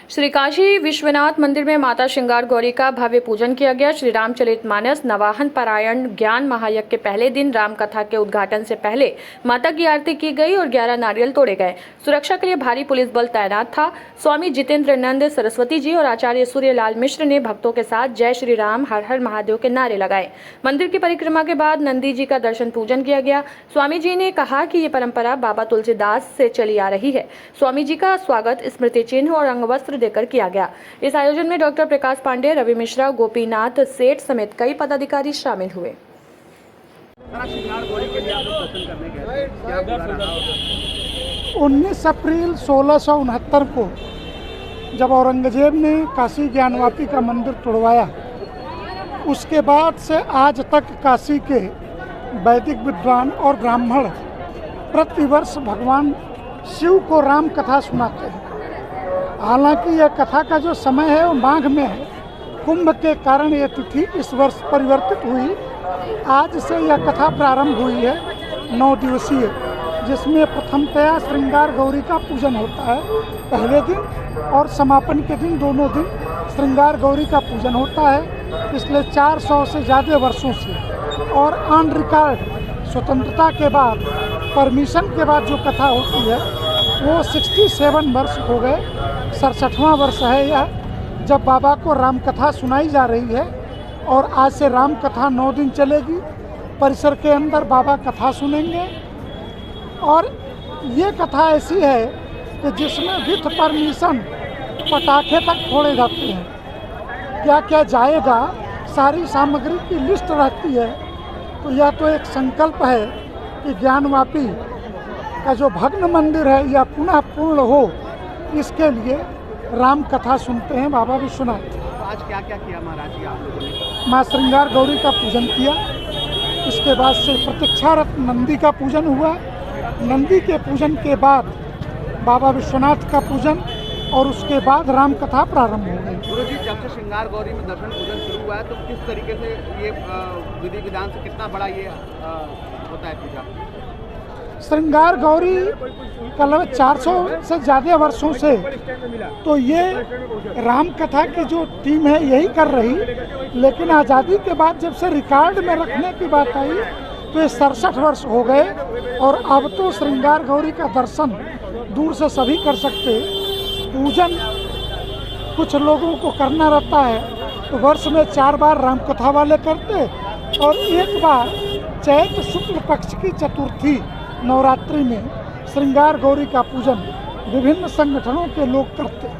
श्री काशी विश्वनाथ मंदिर में माता श्रृंगार गौरी का भव्य पूजन किया गया। श्री रामचरितमानस नवाहन पारायण ज्ञान महायज्ञ के पहले दिन राम कथा के उद्घाटन से पहले माता की आरती की गई और 11 नारियल तोड़े गए। सुरक्षा के लिए भारी पुलिस बल तैनात था। स्वामी जितेंद्रनंद सरस्वती जी और आचार्य सूर्यलाल मिश्र ने भक्तों के साथ जय श्री राम हर हर महादेव के नारे लगाए। मंदिर की परिक्रमा के बाद नंदी जी का दर्शन पूजन किया गया। स्वामी जी ने कहा कि ये परंपरा बाबा तुलसीदास से चली आ रही है। स्वामी जी का स्वागत स्मृति चिन्ह और अंगवस्त्र देकर किया गया। इस आयोजन में डॉक्टर प्रकाश पांडे, रवि मिश्रा, गोपीनाथ सेठ समेत कई पदाधिकारी शामिल हुए। 19 अप्रैल 1669 को जब औरंगजेब ने काशी ज्ञानवापी का मंदिर तोड़वाया, उसके बाद से आज तक काशी के वैदिक विद्वान और ब्राह्मण प्रतिवर्ष भगवान शिव को राम कथा सुनाते हैं। हालांकि यह कथा का जो समय है वो माघ में है। कुंभ के कारण यह तिथि इस वर्ष परिवर्तित हुई। आज से यह कथा प्रारंभ हुई है 9 दिवसीय, जिसमें प्रथमतया श्रृंगार गौरी का पूजन होता है पहले दिन, और समापन के दिन दोनों दिन श्रृंगार गौरी का पूजन होता है। पिछले 400 से ज़्यादा वर्षों से और ऑन रिकॉर्ड स्वतंत्रता के बाद परमिशन के बाद जो कथा होती है वो 67 वर्ष हो गए। 67वां वर्ष है यह जब बाबा को राम कथा सुनाई जा रही है, और आज से राम कथा 9 दिन चलेगी। परिसर के अंदर बाबा कथा सुनेंगे, और ये कथा ऐसी है कि जिसमें विथ परमिशन पटाखे तक फोड़े जाते हैं। क्या क्या जाएगा, सारी सामग्री की लिस्ट रहती है। तो यह तो एक संकल्प है कि ज्ञानवापी का जो भग्न मंदिर है यह पुनः पूर्ण हो, इसके लिए राम कथा सुनते हैं बाबा विश्वनाथ। आज क्या क्या किया महाराज जी आप लोगों ने? माँ श्रृंगार गौरी का पूजन किया, इसके बाद से प्रतीक्षारत नंदी का पूजन हुआ। नंदी के पूजन के बाद बाबा विश्वनाथ का पूजन, और उसके बाद राम कथा प्रारंभ हो गई। गुरु जी, जब से श्रृंगार गौरी में दर्शन पूजन शुरू हुआ है तो किस तरीके से ये विधि विधान से कितना बड़ा ये होता है पूजा? श्रृंगार गौरी कल 400 से ज़्यादा वर्षों से तो ये राम कथा की जो टीम है यही कर रही, लेकिन आज़ादी के बाद जब से रिकॉर्ड में रखने की बात आई तो ये 67 वर्ष हो गए। और अब तो श्रृंगार गौरी का दर्शन दूर से सभी कर सकते। पूजन कुछ लोगों को करना रहता है तो वर्ष में 4 बार राम कथा वाले करते, और एक बार चैत्र शुक्ल पक्ष की चतुर्थी नवरात्रि में श्रृंगार गौरी का पूजन विभिन्न संगठनों के लोग करते हैं।